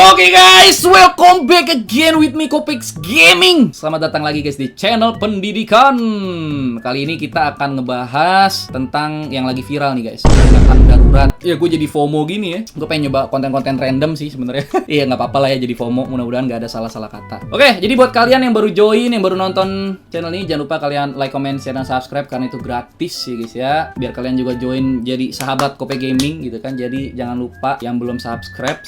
Oke guys, welcome back again with me Kopix Gaming. Selamat datang lagi guys di channel pendidikan. Kali ini kita akan ngebahas tentang yang lagi viral nih guys, peringatan darurat. Ya gue jadi FOMO gini ya. Gue pengen nyoba konten-konten random sih sebenarnya. Iya nggak apa-apa lah ya jadi FOMO. Mudah-mudahan nggak ada salah-salah kata. Oke, jadi buat kalian yang baru join, yang baru nonton channel ini, jangan lupa kalian like, comment, share, dan subscribe karena itu gratis ya guys ya. Biar kalian juga join jadi sahabat Kopix Gaming gitu kan. Jadi jangan lupa yang belum subscribe,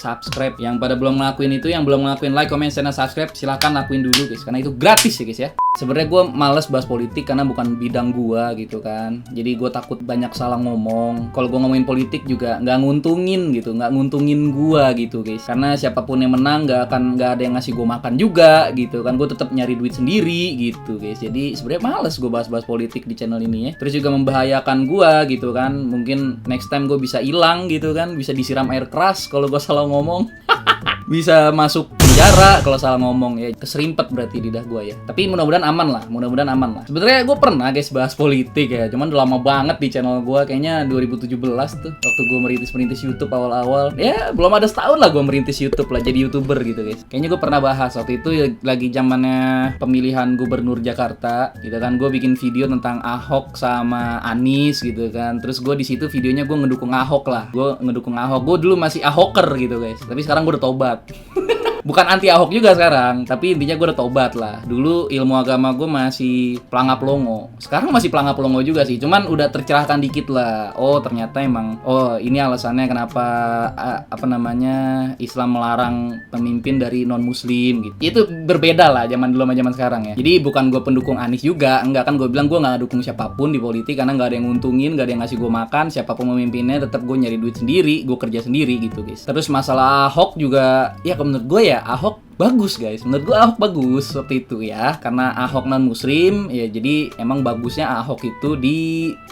yang pada belum ngelakuin itu, yang belum ngelakuin like, comment, share, dan subscribe, silahkan lakuin dulu guys, karena itu gratis ya guys ya. Sebenarnya gue males bahas politik karena bukan bidang gue gitu kan. Jadi gue takut banyak salah ngomong. Kalau gue ngomongin politik juga nggak nguntungin gitu, nggak nguntungin gue gitu guys. Karena siapapun yang menang nggak ada yang ngasih gue makan juga gitu kan. Gue tetap nyari duit sendiri gitu guys. Jadi sebenarnya males gue bahas-bahas politik di channel ini ya. Terus juga membahayakan gue gitu kan. Mungkin next time gue bisa hilang gitu kan, bisa disiram air keras kalau gue salah ngomong. Bisa masuk penjara kalau salah ngomong ya, keserimpet berarti lidah gue ya. Tapi mudah-mudahan aman lah. Sebenarnya gue pernah guys bahas politik ya, cuman udah lama banget di channel gue, kayaknya 2017 tuh waktu gue merintis YouTube awal-awal. Ya belum ada setahun lah gue merintis YouTube lah, jadi YouTuber gitu guys. Kayaknya gue pernah bahas waktu itu ya, lagi zamannya pemilihan gubernur Jakarta gitu kan. Gue bikin video tentang Ahok sama Anies gitu kan. Terus gue di situ videonya gue ngedukung Ahok lah. Gue dulu masih Ahoker gitu guys. Tapi sekarang gue udah tobat. Bukan anti Ahok juga sekarang, tapi intinya gue udah tobat lah. Dulu ilmu agama gue masih pelangap longo, sekarang masih pelangap longo juga sih, cuman udah tercerahkan dikit lah. Oh ternyata emang, ini alasannya kenapa Islam melarang pemimpin dari non muslim gitu. Itu berbeda lah zaman dulu sama zaman sekarang ya. Jadi bukan gue pendukung Anies juga, enggak kan, gue bilang gue nggak dukung siapapun di politik karena nggak ada yang nguntungin, nggak ada yang ngasih gue makan. Siapapun pemimpinnya tetap gue nyari duit sendiri, gue kerja sendiri gitu guys. Terus masalah Ahok juga, ya menurut gue ya Ahok bagus guys, menurut gue Ahok bagus waktu itu ya, karena Ahok non muslim ya, jadi emang bagusnya Ahok itu di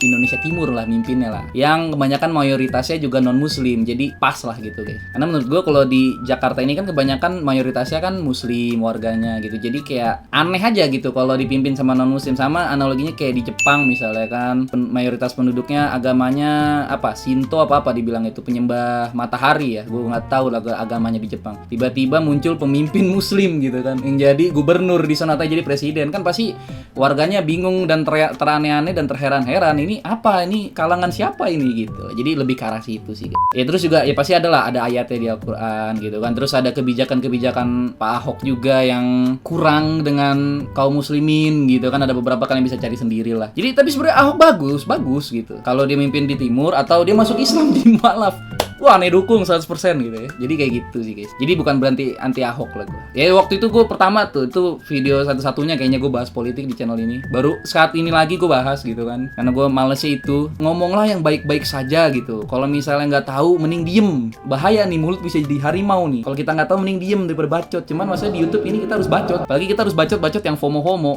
Indonesia Timur lah mimpinnya lah, yang kebanyakan mayoritasnya juga non muslim, jadi pas lah gitu guys. Karena menurut gue kalau di Jakarta ini kan kebanyakan mayoritasnya kan muslim warganya gitu, jadi kayak aneh aja gitu kalau dipimpin sama non muslim. Sama analoginya kayak di Jepang misalnya kan, mayoritas penduduknya agamanya apa, Shinto apa dibilang itu, penyembah matahari ya, gue nggak tahu lah agamanya di Jepang. Tiba-tiba muncul pemimpin muslim gitu kan yang jadi gubernur di sana atau jadi presiden, kan pasti warganya bingung dan teraneh-aneh dan terheran-heran, ini apa, ini kalangan siapa ini gitu. Jadi lebih ke arah situ sih ya. Terus juga ya pasti ada ayatnya di Al-Quran gitu kan. Terus ada kebijakan Pak Ahok juga yang kurang dengan kaum muslimin gitu kan. Ada beberapa kalian bisa cari sendiri lah. Jadi tapi sebenarnya Ahok bagus gitu kalau dia mimpin di timur atau dia masuk Islam di mualaf. Wah, aneh dukung 100% gitu ya. Jadi kayak gitu sih guys. Jadi bukan berarti anti Ahok lah gue. Ya waktu itu gue pertama tuh, itu video satu-satunya kayaknya gue bahas politik di channel ini. Baru saat ini lagi gue bahas gitu kan. Karena gue malesnya itu, ngomonglah yang baik-baik saja gitu. Kalau misalnya nggak tahu, mending diem. Bahaya nih, mulut bisa jadi harimau nih. Kalau kita nggak tahu, mending diem daripada bacot. Cuman maksudnya di YouTube ini kita harus bacot. Apalagi kita harus bacot yang FOMO-FOMO.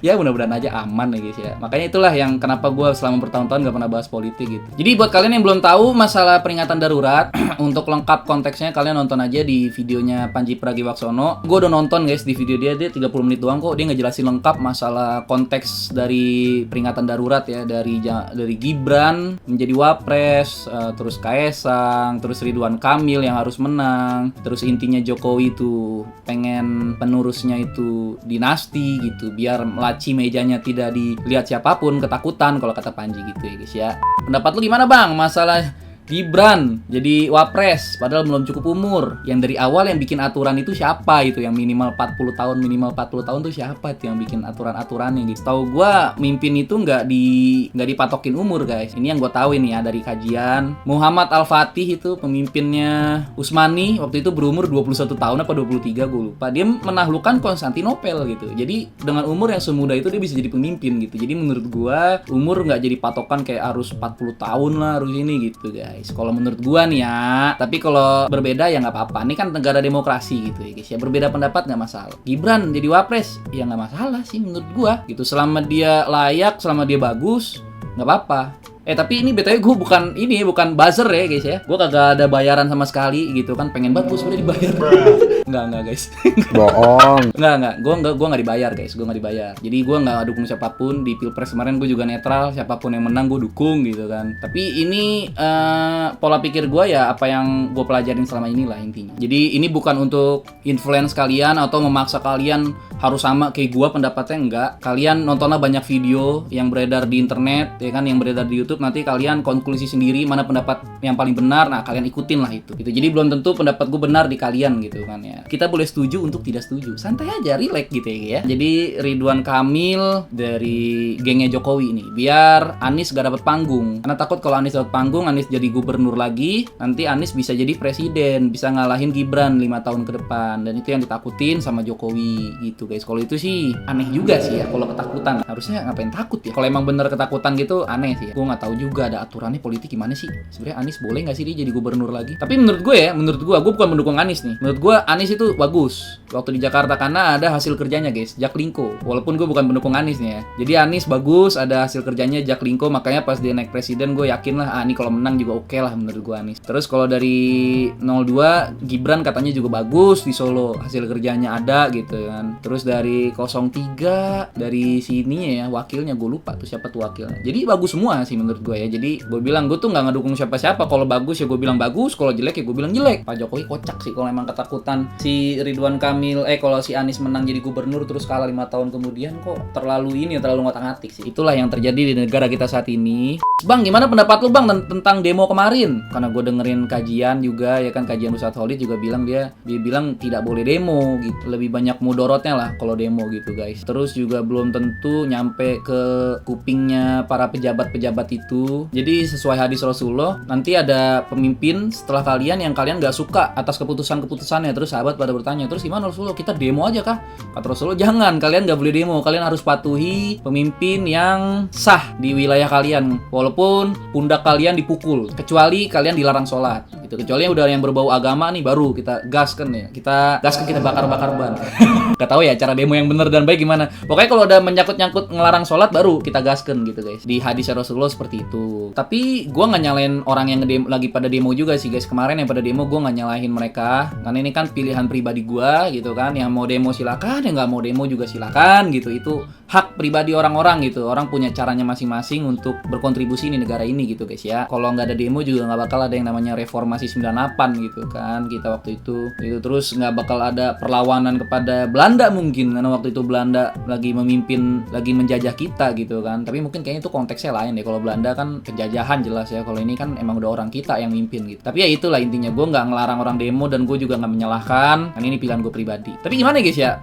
Ya mudah-mudahan aja aman ya guys ya. Makanya itulah yang kenapa gue selama bertahun-tahun nggak pernah bahas politik gitu. Jadi buat kalian yang belum tahu masalah peringatan darurat, untuk lengkap konteksnya kalian nonton aja di videonya Panji Pragiwaksono. Gue udah nonton guys di video dia 30 menit doang kok. Dia ngejelasin lengkap masalah konteks dari peringatan darurat ya, dari Gibran menjadi wapres, terus Kaesang, terus Ridwan Kamil yang harus menang, terus intinya Jokowi itu pengen penerusnya itu dinasti gitu, biar laci mejanya tidak dilihat siapapun, ketakutan kalau kata Panji gitu ya guys ya. Pendapat lu gimana bang masalah Gibran jadi wapres padahal belum cukup umur? Yang dari awal yang bikin aturan itu siapa itu? Yang minimal 40 tahun tuh siapa itu yang bikin aturan-aturannya gitu? Tahu gua mimpin itu nggak dipatokin umur guys. Ini yang gua tahu ini ya dari kajian. Muhammad Al-Fatih itu pemimpinnya Utsmani waktu itu berumur 21 tahun apa 23 gua lupa. Dia menaklukkan Konstantinopel gitu. Jadi dengan umur yang semuda itu dia bisa jadi pemimpin gitu. Jadi menurut gua umur nggak jadi patokan kayak harus 40 tahun lah harus ini gitu guys. Kalau menurut gua nih ya, tapi kalau berbeda ya nggak apa-apa. Ini kan negara demokrasi gitu ya guys ya. Berbeda pendapat nggak masalah. Gibran jadi wapres ya nggak masalah sih menurut gua gitu. Selama dia layak, selama dia bagus, nggak apa-apa. Tapi ini BTW gue bukan buzzer ya guys ya. Gue kagak ada bayaran sama sekali gitu kan. Pengen banget gue sebenarnya dibayar. Enggak guys. Bohong. Enggak. Gue enggak dibayar guys. Gue enggak dibayar. Jadi gue enggak dukung siapapun di Pilpres kemarin. Gue juga netral. Siapapun yang menang gue dukung gitu kan. Tapi ini pola pikir gue ya apa yang gue pelajarin selama inilah intinya. Jadi ini bukan untuk influence kalian atau memaksa kalian harus sama kayak gue pendapatnya, enggak. Kalian nontonlah banyak video yang beredar di internet ya kan, yang beredar di YouTube, nanti kalian konklusi sendiri mana pendapat yang paling benar. Nah, kalian ikutin lah itu gitu. Jadi belum tentu pendapat gue benar di kalian gitu kan ya. Kita boleh setuju untuk tidak setuju. Santai aja, relax gitu ya. Jadi Ridwan Kamil dari gengnya Jokowi ini biar Anies gak dapat panggung. Karena takut kalau Anies dapat panggung, Anies jadi gubernur lagi, nanti Anies bisa jadi presiden, bisa ngalahin Gibran 5 tahun ke depan. Dan itu yang ditakutin sama Jokowi gitu guys. Kalau itu sih aneh juga sih ya kalau ketakutan. Harusnya ngapain takut ya? Kalau emang bener ketakutan gitu aneh sih ya. Gue nggak tahu juga ada aturannya politik gimana sih. Sebenarnya Anies boleh nggak sih dia jadi gubernur lagi? Tapi menurut gue gue bukan mendukung Anies nih. Menurut gue Anies itu bagus waktu di Jakarta karena ada hasil kerjanya guys, Jaklingko. Walaupun gue bukan pendukung Anies nih ya. Jadi Anies bagus, ada hasil kerjanya Jaklingko, makanya pas dia naik presiden gue yakin lah ini kalau menang juga oke lah menurut gue Anies. Terus kalau dari 02 Gibran katanya juga bagus di Solo, hasil kerjanya ada gitu kan. Terus dari 03 dari sininya ya wakilnya gue lupa tuh siapa tuh wakilnya. Jadi bagus semua sih menurut gue ya. Jadi gue bilang gue tuh nggak ngedukung siapa-siapa. Kalau bagus ya gue bilang bagus, kalau jelek ya gue bilang jelek. Pak Jokowi kocak sih kalau emang ketakutan si Ridwan Kamil kalau si Anies menang jadi gubernur terus kalah 5 tahun kemudian, kok terlalu ngotak-ngatik sih. Itulah yang terjadi di negara kita saat ini. Bang, gimana pendapat lu bang tentang demo kemarin? Karena gue dengerin kajian juga ya kan, kajian Ustadz Khalid juga bilang dia bilang tidak boleh demo gitu. Lebih banyak mudorotnya lah kalau demo gitu guys. Terus juga belum tentu nyampe ke kupingnya para pejabat-pejabat itu. Jadi sesuai hadis Rasulullah, nanti ada pemimpin setelah kalian yang kalian gak suka atas keputusan-keputusannya. Terus sahabat pada bertanya, terus gimana Rasulullah, kita demo aja kah? Kata Rasulullah, jangan, kalian gak boleh demo. Kalian harus patuhi pemimpin yang sah di wilayah kalian, walaupun pundak kalian dipukul, kecuali kalian dilarang sholat gitu. Kecuali yang udah yang berbau agama nih, baru kita gaskan ya. Kita bakar-bakar ban. Gak tahu ya cara demo yang benar dan baik gimana. Pokoknya kalau udah menyangkut-nyangkut ngelarang sholat, baru kita gaskan gitu guys. Di hadis Rasulullah seperti itu. Tapi gue nggak nyalain orang yang lagi pada demo juga sih guys. Kemarin yang pada demo gue nggak nyalahin mereka, karena ini kan pilihan pribadi gue gitu kan. Yang mau demo silakan, yang nggak mau demo juga silakan gitu. Itu hak pribadi orang-orang gitu. Orang punya caranya masing-masing untuk berkontribusi di negara ini gitu guys ya. Kalau nggak ada demo juga nggak bakal ada yang namanya reformasi 98 gitu kan kita waktu itu. Itu terus nggak bakal ada perlawanan kepada Belanda mungkin, karena waktu itu Belanda lagi memimpin, lagi menjajah kita gitu kan. Tapi mungkin kayaknya itu konteksnya lain deh. Kalau Belanda kan penjajahan jelas ya. Kalau ini kan emang udah orang kita yang mimpin gitu. Tapi ya itulah intinya, gue nggak ngelarang orang demo dan gue juga nggak menyalahkan. Kan ini pilihan gue pribadi. Tapi gimana guys ya?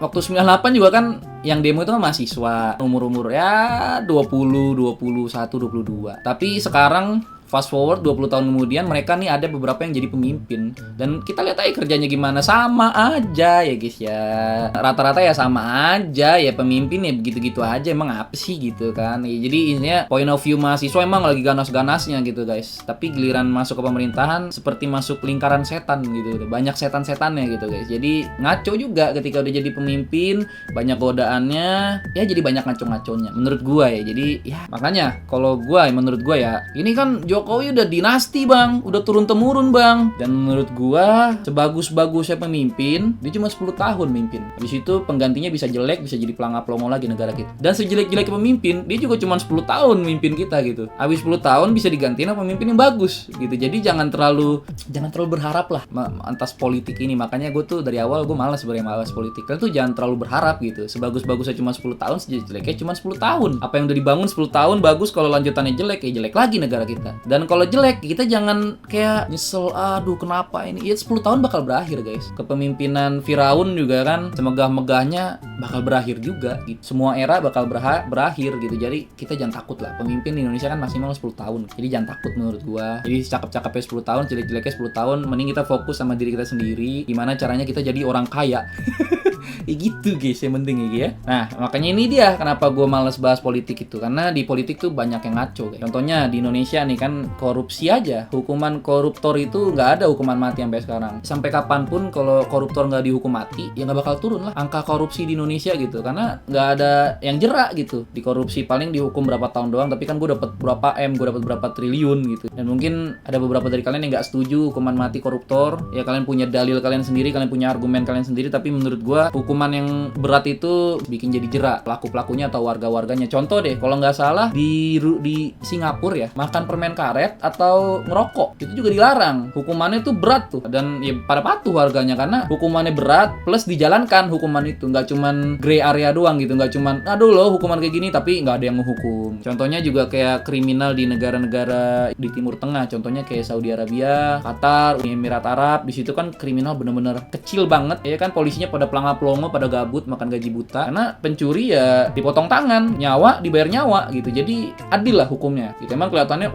Waktu 98 juga kan yang demo itu kan mahasiswa, umur-umur ya 20, 21, 22. Tapi sekarang fast forward 20 tahun kemudian, mereka nih ada beberapa yang jadi pemimpin. Dan kita lihat aja kerjanya gimana, sama aja ya guys ya. Rata-rata ya sama aja ya, pemimpin ya begitu-gitu aja. Emang apa sih gitu kan ya. Jadi intinya point of view mahasiswa emang lagi ganas-ganasnya gitu guys. Tapi giliran masuk ke pemerintahan seperti masuk lingkaran setan gitu. Banyak setan-setannya gitu guys. Jadi ngaco juga ketika udah jadi pemimpin, banyak godaannya. Ya jadi banyak ngaco-ngaconya menurut gua ya. Jadi ya makanya kalau gua, menurut gua ya, ini kan Jokowi udah dinasti bang, udah turun-temurun bang. Dan menurut gua sebagus-bagusnya pemimpin, dia cuma 10 tahun mimpin. Habis itu penggantinya bisa jelek, bisa jadi pelangap-pelongo lagi negara kita. Dan sejelek-jeleknya pemimpin, dia juga cuma 10 tahun mimpin kita gitu. Habis 10 tahun bisa digantiin sama pemimpin yang bagus gitu. Jadi jangan terlalu berharap lah atas politik ini. Makanya gue tuh dari awal gue malas politik. Kalian tuh jangan terlalu berharap gitu. Sebagus-bagusnya cuma 10 tahun, sejelek-jeleknya cuma 10 tahun. Apa yang udah dibangun 10 tahun bagus, kalau lanjutannya jelek ya jelek lagi negara kita. Dan kalau jelek, kita jangan kayak nyesel, aduh kenapa ini. Ya 10 tahun bakal berakhir guys. Kepemimpinan Firaun juga kan, semegah-megahnya bakal berakhir juga gitu. Semua era bakal berakhir gitu. Jadi kita jangan takut lah. Pemimpin di Indonesia kan maksimal 10 tahun. Jadi jangan takut menurut gua. Jadi cakep-cakepnya 10 tahun, jelek-jeleknya 10 tahun. Mending kita fokus sama diri kita sendiri. Gimana caranya kita jadi orang kaya. Ya gitu guys, yang penting ya. Nah, makanya ini dia kenapa gue males bahas politik itu, karena di politik tuh banyak yang ngaco guys. Contohnya di Indonesia nih kan, korupsi aja, hukuman koruptor itu nggak ada hukuman mati sampai sekarang. Sampai kapanpun kalau koruptor nggak dihukum mati, ya nggak bakal turun lah angka korupsi di Indonesia gitu, karena nggak ada yang jerak gitu. Di korupsi paling dihukum berapa tahun doang, tapi kan gue dapat berapa gue dapat berapa triliun gitu. Dan mungkin ada beberapa dari kalian yang nggak setuju hukuman mati koruptor, ya kalian punya dalil kalian sendiri, kalian punya argumen kalian sendiri, tapi menurut gue hukuman yang berat itu bikin jadi jerak pelaku-pelakunya atau warga-warganya. Contoh deh, kalau nggak salah di Singapura ya, makan permen karet atau ngerokok itu juga dilarang. Hukumannya tuh berat tuh, dan ya pada patuh warganya karena hukumannya berat plus dijalankan hukuman itu, nggak cuman gray area doang gitu, nggak cuman aduh loh hukuman kayak gini tapi nggak ada yang menghukum. Contohnya juga kayak kriminal di negara-negara di Timur Tengah, contohnya kayak Saudi Arabia, Qatar, Uni Emirat Arab. Di situ kan kriminal bener-bener kecil banget ya kan, polisinya pada pelanga-pelongo, pada gabut, makan gaji buta. Karena pencuri ya dipotong tangan, nyawa dibayar nyawa gitu. Jadi adil lah hukumnya. Gitu. Emang kelihatannya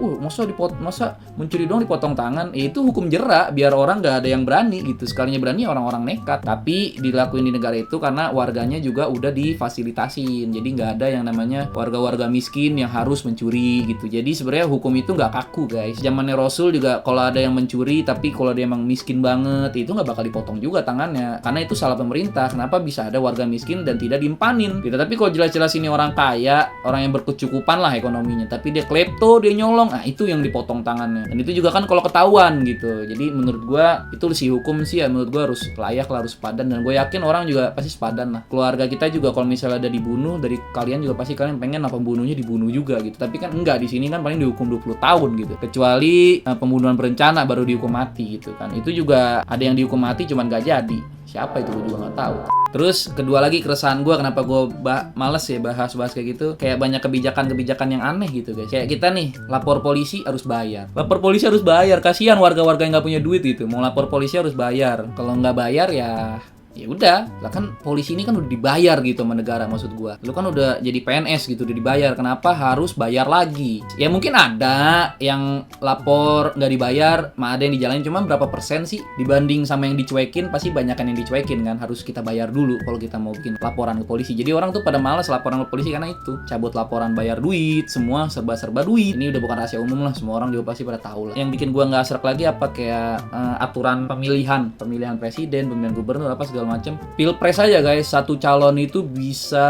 masa mencuri doang dipotong tangan. Ya itu hukum jerak biar orang nggak ada yang berani gitu. Sekalinya berani orang-orang nekat. Tapi dilakuin di negara itu karena warganya juga udah difasilitasin. Jadi nggak ada yang namanya warga-warga miskin yang harus mencuri gitu. Jadi sebenarnya hukum itu nggak kaku guys. Zamannya Rasul juga kalau ada yang mencuri tapi kalau dia emang miskin banget itu nggak bakal dipotong juga tangannya. Karena itu salah pemerintah. Kenapa bisa ada warga miskin dan tidak diempanin gitu. Tapi kalau jelas-jelas ini orang kaya, orang yang berkecukupan lah ekonominya, tapi dia klepto, dia nyolong, nah itu yang dipotong tangannya. Dan itu juga kan kalau ketahuan gitu. Jadi menurut gua itu si hukum sih ya, menurut gua harus layak lah, harus sepadan. Dan gue yakin orang juga pasti sepadan lah. Keluarga kita juga kalau misalnya ada dibunuh, dari kalian juga pasti kalian pengen apa pembunuhnya dibunuh juga gitu. Tapi kan enggak, di sini kan paling dihukum 20 tahun gitu. Kecuali pembunuhan berencana baru dihukum mati gitu kan. Itu juga ada yang dihukum mati cuman gak jadi. Siapa itu gue juga gak tahu. Terus kedua lagi keresahan gue kenapa gue males ya bahas-bahas kayak gitu, kayak banyak kebijakan-kebijakan yang aneh gitu guys. Kayak kita nih lapor polisi harus bayar. Lapor polisi harus bayar, kasihan warga-warga yang nggak punya duit gitu. Mau lapor polisi harus bayar. Kalau nggak bayar ya udah lah, kan polisi ini kan udah dibayar gitu sama negara, maksud gua. Lu kan udah jadi PNS gitu, udah dibayar, kenapa harus bayar lagi? Ya mungkin ada yang lapor nggak dibayar, ada yang dijalanin, cuma berapa persen sih dibanding sama yang dicuekin? Pasti banyak yang dicuekin kan, harus kita bayar dulu kalau kita mau bikin laporan ke polisi. Jadi orang tuh pada malas laporan ke polisi karena itu, cabut laporan, bayar duit, semua serba-serba duit. Ini udah bukan rahasia umum lah, semua orang juga pasti pada tahu lah. Yang bikin gua nggak serak lagi apa kayak aturan pemilihan presiden, pemilihan gubernur, apa segala macam. Pilpres aja guys, satu calon itu bisa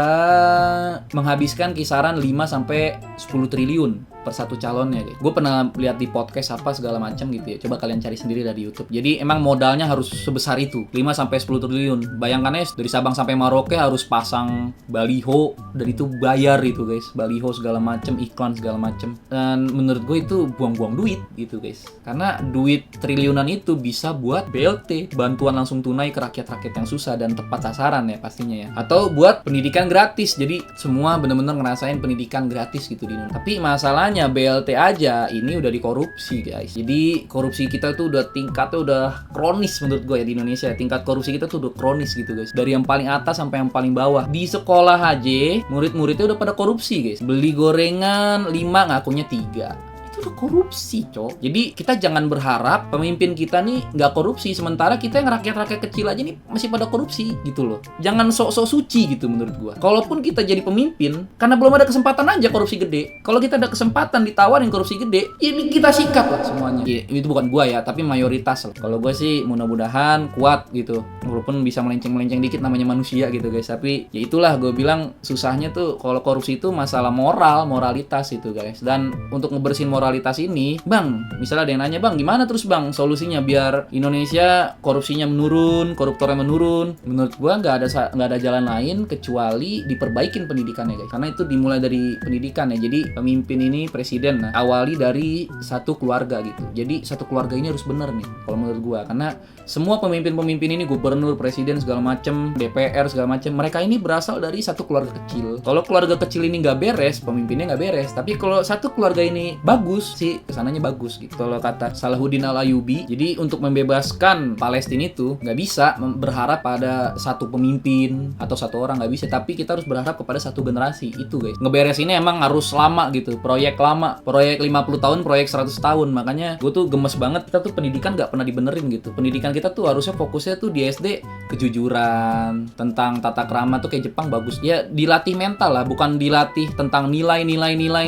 menghabiskan kisaran 5 sampai 10 triliun per satu calonnya guys. Gue pernah lihat di podcast apa segala macam gitu ya. Coba kalian cari sendiri dari YouTube. Jadi emang modalnya harus sebesar itu, 5 sampai 10 triliun. Bayangkan ya, dari Sabang sampai Merauke harus pasang baliho, dan itu bayar itu guys. Baliho segala macam, iklan segala macam. Dan menurut gue itu buang-buang duit gitu guys. Karena duit triliunan itu bisa buat BLT, bantuan langsung tunai ke rakyat-rakyat yang susah dan tepat sasaran ya pastinya ya. Atau buat pendidikan gratis. Jadi semua bener-bener ngerasain pendidikan gratis gitu di Indonesia. Tapi masalahnya BLT aja ini udah dikorupsi guys. Jadi korupsi kita tuh udah tingkatnya udah kronis menurut gue ya di Indonesia. Tingkat korupsi kita tuh udah kronis gitu guys. Dari yang paling atas sampai yang paling bawah. Di sekolah aja murid-muridnya udah pada korupsi guys. Beli gorengan 5 ngakunya 3. Itu udah korupsi cok. Jadi kita jangan berharap pemimpin kita nih nggak korupsi, sementara kita yang rakyat-rakyat kecil aja nih masih pada korupsi gitu loh. Jangan sok-sok suci gitu menurut gua. Kalaupun kita jadi pemimpin, karena belum ada kesempatan aja korupsi gede. Kalau kita ada kesempatan ditawarin korupsi gede, ya kita sikat lah semuanya. Ya, itu bukan gua ya, tapi mayoritas lah. Kalau gua sih mudah-mudahan kuat gitu. Walaupun bisa melenceng-melenceng dikit, namanya manusia gitu guys. Tapi ya itulah gua bilang susahnya tuh kalau korupsi itu masalah moralitas itu guys. Dan untuk ngebersihin moralitas ini, bang, misalnya ada yang nanya, bang, gimana terus bang solusinya biar Indonesia korupsinya menurun, koruptornya menurun? Menurut gua nggak ada jalan lain kecuali diperbaikin pendidikannya guys. Karena itu dimulai dari pendidikan ya. Jadi pemimpin ini presiden, awali dari satu keluarga gitu. Jadi satu keluarga ini harus benar nih kalau menurut gua. Karena semua pemimpin-pemimpin ini, gubernur, presiden segala macem, DPR segala macem, mereka ini berasal dari satu keluarga kecil. Kalau keluarga kecil ini nggak beres, pemimpinnya nggak beres. Tapi kalau satu keluarga ini bagus, bagus sih, kesananya bagus gitu. Kalau kata Salahuddin Al-Ayyubi, jadi untuk membebaskan Palestina itu nggak bisa berharap pada satu pemimpin atau satu orang, nggak bisa, tapi kita harus berharap kepada satu generasi itu guys. Ngeberes ini emang harus lama gitu, proyek lama, proyek 50 tahun, proyek 100 tahun. Makanya gue tuh gemes banget, kita tuh pendidikan nggak pernah dibenerin gitu. Pendidikan kita tuh harusnya fokusnya tuh di SD kejujuran, tentang tata krama tuh kayak Jepang bagus. Ya dilatih mental lah, bukan dilatih tentang nilai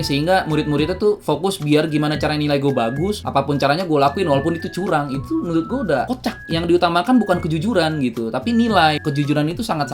sehingga murid-muridnya tuh fokus biar gimana cara nilai gue bagus, apapun caranya gue lakuin walaupun itu curang. Itu menurut gue udah kocak. Yang diutamakan bukan kejujuran gitu, tapi nilai. Kejujuran itu sangat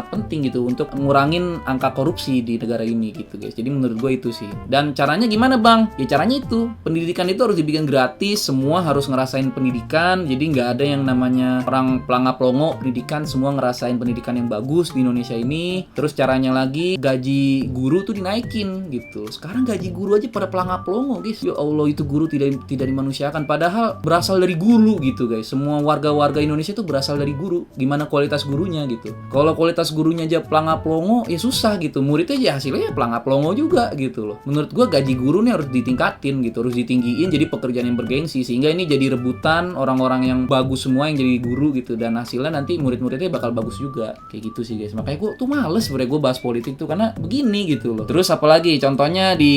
penting gitu untuk ngurangin angka korupsi di negara ini gitu guys. Jadi menurut gue itu sih. Dan caranya gimana bang? Ya caranya itu, pendidikan itu harus dibikin gratis, semua harus ngerasain pendidikan. Jadi nggak ada yang namanya orang pelangap-longo pendidikan, semua ngerasain pendidikan yang bagus di Indonesia ini. Terus caranya lagi, gaji guru tuh dinaikin gitu. Sekarang gaji guru aja pada pelangap-longo guys. Ya Allah, itu guru tidak dimanusiakan, padahal berasal dari guru gitu guys. Semua warga-warga Indonesia tuh berasal dari guru. Gimana kualitas gurunya gitu. Kalau kualitas gurunya aja pelangap-longo, ya susah gitu. Muridnya aja hasilnya pelangap-longo juga gitu loh. Menurut gua gaji guru nih harus ditingkatin gitu, harus ditinggiin jadi pekerjaan yang bergengsi, sehingga ini jadi rebutan orang-orang yang bagus semua yang jadi guru gitu, dan hasilnya nanti murid-muridnya bakal bagus juga. Kayak gitu sih guys. Makanya gua tuh males sebenarnya gua bahas politik tuh, karena begini gitu loh. Terus apalagi contohnya di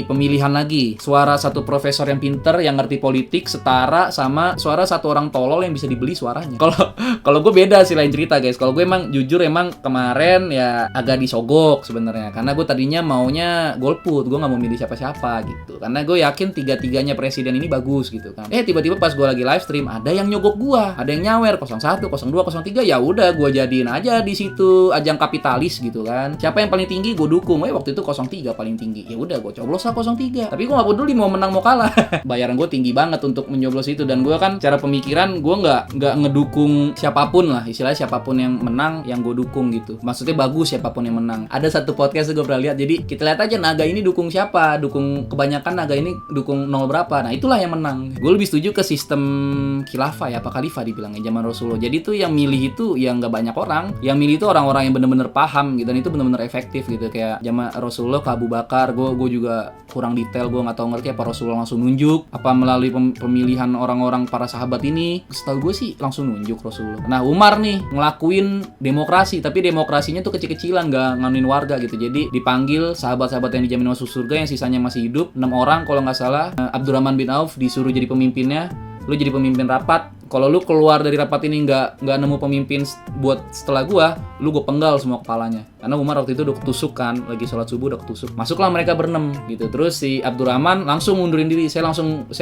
pemilihan lagi, suara satu profesor yang pinter yang ngerti politik setara sama suara satu orang tolol yang bisa dibeli suaranya. Kalau gue beda sih, lain cerita guys. Kalau gue emang jujur emang kemarin ya agak disogok sebenarnya, karena gue tadinya maunya golput, gue nggak mau milih siapa-siapa gitu, karena gue yakin tiga-tiganya presiden ini bagus gitu kan. Tiba-tiba pas gue lagi live stream ada yang nyogok gue, ada yang nyawer 01, 02, 03, ya udah gue jadiin aja di situ ajang kapitalis gitu kan. Siapa yang paling tinggi gue dukung. Waktu itu 03 paling tinggi, ya udah gue coblos lah 03. Tapi gue nggak peduli mau menang mau kalah. Bayaran gue tinggi banget untuk menyoblos itu, dan gue kan cara pemikiran gue nggak ngedukung siapapun lah, istilahnya siapapun yang menang yang gue dukung gitu. Maksudnya bagus siapapun yang menang. Ada satu podcast gue pernah lihat, jadi kita lihat aja naga ini dukung siapa, dukung kebanyakan naga ini dukung 0 berapa, nah itulah yang menang. Gue lebih setuju ke sistem khilafah ya, apa khalifah dibilangnya, zaman Rasulullah. Jadi tuh yang milih itu yang nggak banyak orang, yang milih itu orang-orang yang bener-bener paham gitu, dan itu bener-bener efektif gitu. Kayak zaman Rasulullah ke Abu Bakar, gue juga kurang detail, gue nggak tahu ngerti apa Rasulullah langsung nunjuk apa melalui pemilihan orang-orang para sahabat ini. Setahu gue sih langsung nunjuk Rasulullah. Nah Umar nih ngelakuin demokrasi, tapi demokrasinya tuh kecil-kecilan, nggak nganuin warga gitu. Jadi dipanggil sahabat-sahabat yang dijamin masuk surga yang sisanya masih hidup, 6 orang kalau nggak salah. Abdurrahman bin Auf disuruh jadi pemimpinnya, lu jadi pemimpin rapat. Kalau lu keluar dari rapat ini nggak nemu pemimpin buat setelah gua, lu gue penggal semua kepalanya. Karena Umar waktu itu udah ketusuk kan, lagi sholat subuh udah ketusuk. Masuklah mereka berenam gitu. Terus si Abdurrahman langsung mundurin diri. Saya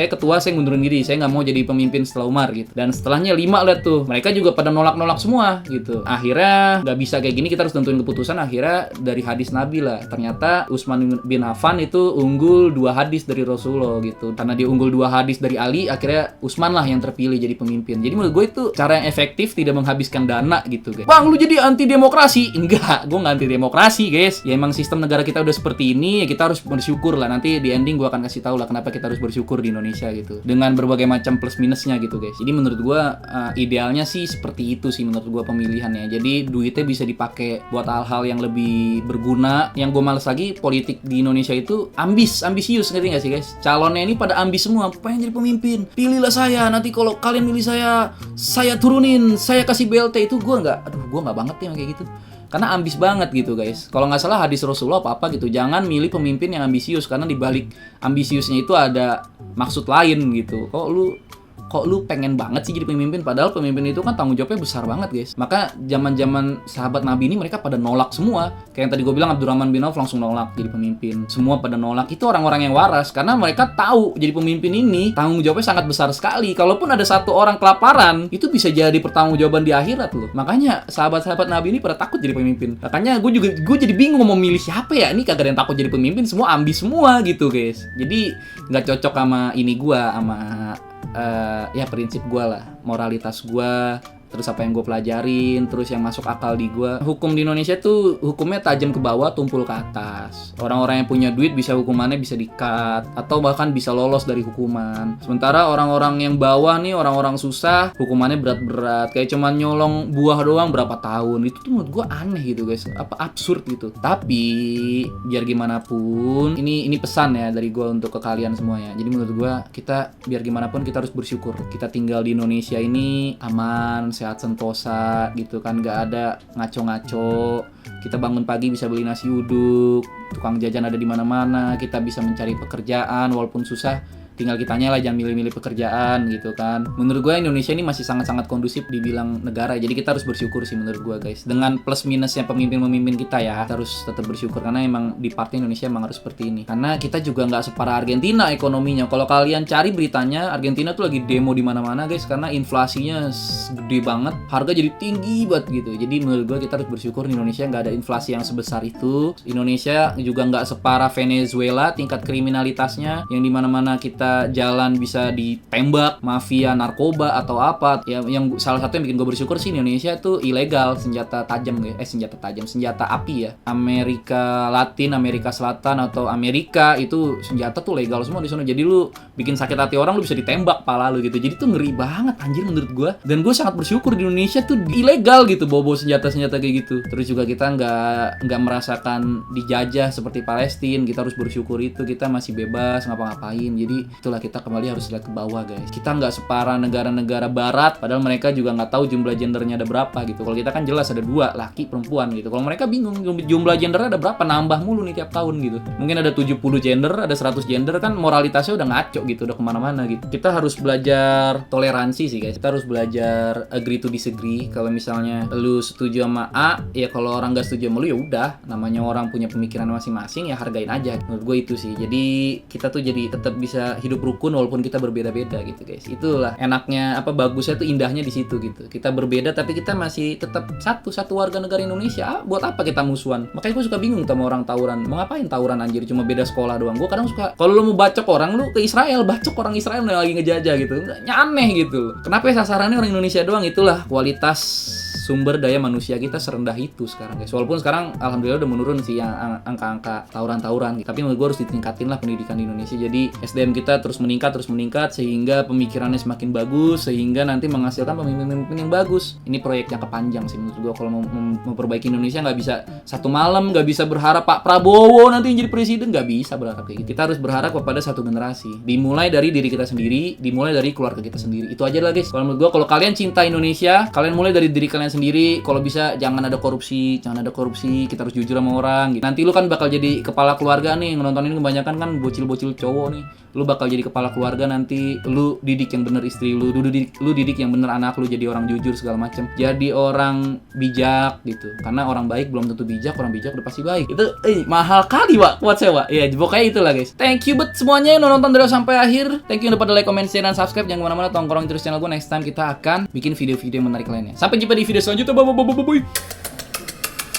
ketua, saya ngundurin diri. Saya nggak mau jadi pemimpin setelah Umar gitu. Dan setelahnya 5 lihat tuh, mereka juga pada nolak semua gitu. Akhirnya nggak bisa kayak gini, kita harus tentuin keputusan. Akhirnya dari hadis Nabi lah. Ternyata Utsman bin Affan itu unggul 2 hadis dari Rasulullah gitu. Karena dia unggul 2 hadis dari Ali, akhirnya Utsman lah yang terpilih jadi pemimpin. Jadi menurut gue itu cara yang efektif, tidak menghabiskan dana gitu guys. Bang, lu jadi anti demokrasi? Enggak, gue nggak anti demokrasi guys. Ya emang sistem negara kita udah seperti ini, ya kita harus bersyukur lah. Nanti di ending gue akan kasih tahu lah kenapa kita harus bersyukur di Indonesia gitu, dengan berbagai macam plus minusnya gitu guys. Jadi menurut gue idealnya sih seperti itu sih menurut gue pemilihannya. Jadi duitnya bisa dipakai buat hal-hal yang lebih berguna. Yang gue males lagi, politik di Indonesia itu ambisius, ngerti nggak sih guys? Calonnya ini pada ambis semua, pengen jadi pemimpin, pilihlah saya, nanti kalau kalian milih saya turunin, saya kasih BLT. Itu gue nggak banget ya kayak gitu, karena ambis banget gitu guys. Kalau nggak salah hadis Rasulullah apa gitu, jangan milih pemimpin yang ambisius, karena dibalik ambisiusnya itu ada maksud lain gitu. Kok lu pengen banget sih jadi pemimpin, padahal pemimpin itu kan tanggung jawabnya besar banget guys. Maka zaman sahabat Nabi ini mereka pada nolak semua. Kayak yang tadi gue bilang, Abdurrahman bin Auf langsung nolak jadi pemimpin. Semua pada nolak. Itu orang-orang yang waras, karena mereka tahu jadi pemimpin ini tanggung jawabnya sangat besar sekali. Kalaupun ada satu orang kelaparan, itu bisa jadi pertanggungjawaban di akhirat loh. Makanya sahabat-sahabat Nabi ini pada takut jadi pemimpin. Makanya gue jadi bingung mau milih siapa ya. Ini kagak ada yang takut jadi pemimpin, semua ambis semua gitu guys. Jadi nggak cocok sama ini gue, sama ya prinsip gue lah, moralitas gue, terus apa yang gue pelajarin, terus yang masuk akal di gue. Hukum di Indonesia tuh hukumnya tajam ke bawah, tumpul ke atas. Orang-orang yang punya duit bisa hukumannya bisa di-cut, atau bahkan bisa lolos dari hukuman. Sementara orang-orang yang bawah nih, orang-orang susah, hukumannya berat-berat. Kayak cuman nyolong buah doang berapa tahun. Itu tuh menurut gue aneh gitu guys, apa absurd gitu. Tapi biar gimana pun, ini pesan ya dari gue untuk ke kalian semuanya. Jadi menurut gue, kita biar gimana pun kita harus bersyukur. Kita tinggal di Indonesia ini aman, sehat sentosa gitu kan, nggak ada ngaco-ngaco. Kita bangun pagi bisa beli nasi uduk, tukang jajan ada di mana-mana, kita bisa mencari pekerjaan walaupun susah. Tinggal kitanya lah jangan milih-milih pekerjaan gitu kan. Menurut gue Indonesia ini masih sangat-sangat kondusif dibilang negara. Jadi kita harus bersyukur sih menurut gue guys. Dengan plus minusnya pemimpin-pemimpin kita ya, kita harus tetap bersyukur karena emang di part Indonesia emang harus seperti ini. Karena kita juga nggak separah Argentina ekonominya. Kalau kalian cari beritanya, Argentina tuh lagi demo di mana-mana guys karena inflasinya gede banget, harga jadi tinggi banget gitu. Jadi menurut gue kita harus bersyukur di Indonesia nggak ada inflasi yang sebesar itu. Indonesia juga nggak separah Venezuela tingkat kriminalitasnya, yang di mana-mana kita jalan bisa ditembak mafia narkoba atau apa ya. Yang salah satu yang bikin gue bersyukur sih Indonesia tuh ilegal senjata tajam senjata api ya. Amerika Latin, Amerika Selatan atau Amerika itu senjata tuh legal semua di sana. Jadi lu bikin sakit hati orang lu bisa ditembak pala lu gitu. Jadi tuh ngeri banget anjir menurut gue. Dan gue sangat bersyukur di Indonesia tuh ilegal gitu bawa senjata-senjata kayak gitu. Terus juga kita nggak merasakan dijajah seperti Palestina. Kita harus bersyukur itu kita masih bebas ngapa-ngapain. Jadi itulah kita kembali harus lihat ke bawah guys. Kita nggak separah negara-negara barat, padahal mereka juga nggak tahu jumlah gendernya ada berapa gitu. Kalau kita kan jelas ada 2, laki perempuan gitu. Kalau mereka bingung jumlah gendernya ada berapa, nambah mulu nih tiap tahun gitu. Mungkin ada 70 gender, ada 100 gender, kan moralitasnya udah ngaco gitu, udah kemana-mana gitu. Kita harus belajar toleransi sih guys. Kita harus belajar agree to disagree. Kalau misalnya lu setuju sama A, ya kalau orang nggak setuju sama lu ya udah. Namanya orang punya pemikiran masing-masing ya hargain aja. Menurut gue itu sih. Jadi kita tuh jadi tetap bisa hidup rukun walaupun kita berbeda-beda gitu guys. Itulah enaknya, bagusnya tuh indahnya di situ gitu. Kita berbeda tapi kita masih tetap satu warga negara Indonesia. Buat apa kita musuhan? Makanya gue suka bingung sama orang tawuran. Mau ngapain tawuran anjir, cuma beda sekolah doang. Gue kadang suka kalau lu mau bacok orang, lu ke Israel, bacok orang Israel yang lagi ngejajah gitu. Aneh gitu. Kenapa sasarannya orang Indonesia doang? Itulah kualitas sumber daya manusia kita serendah itu sekarang guys. Walaupun sekarang alhamdulillah udah menurun sih yang angka-angka tawuran-tawuran gitu. Tapi menurut gue harus ditingkatin lah pendidikan di Indonesia. Jadi SDM kita terus meningkat sehingga pemikirannya semakin bagus, sehingga nanti menghasilkan pemimpin-pemimpin yang bagus. Ini proyek jangka panjang sih menurut gue. Kalau mau memperbaiki Indonesia nggak bisa satu malam, nggak bisa berharap Pak Prabowo nanti jadi presiden, nggak bisa berharap kayak gitu. Kita harus berharap kepada satu generasi. Dimulai dari diri kita sendiri, dimulai dari keluarga kita sendiri. Itu aja lah guys. Kalau menurut gue, kalau kalian cinta Indonesia, kalian mulai dari diri kalian sendiri. Kalau bisa jangan ada korupsi. Kita harus jujur sama orang gitu. Nanti lu kan bakal jadi kepala keluarga nih, nontonin kebanyakan kan bocil-bocil cowok nih. Lu bakal jadi kepala keluarga nanti, lu didik yang bener istri lu didik yang bener anak lu, jadi orang jujur segala macem, jadi orang bijak gitu. Karena orang baik belum tentu bijak, orang bijak udah pasti baik. Itu mahal kali Wak buat saya Wak. Ya pokoknya itulah guys. Thank you buat semuanya yang nonton dari sampai akhir. Thank you udah pada like, comment, share, dan subscribe. Jangan kemana-mana, tongkrong terus channel gue. Next time kita akan bikin video-video menarik lainnya. Sampai jumpa di video selanjutnya. Bye.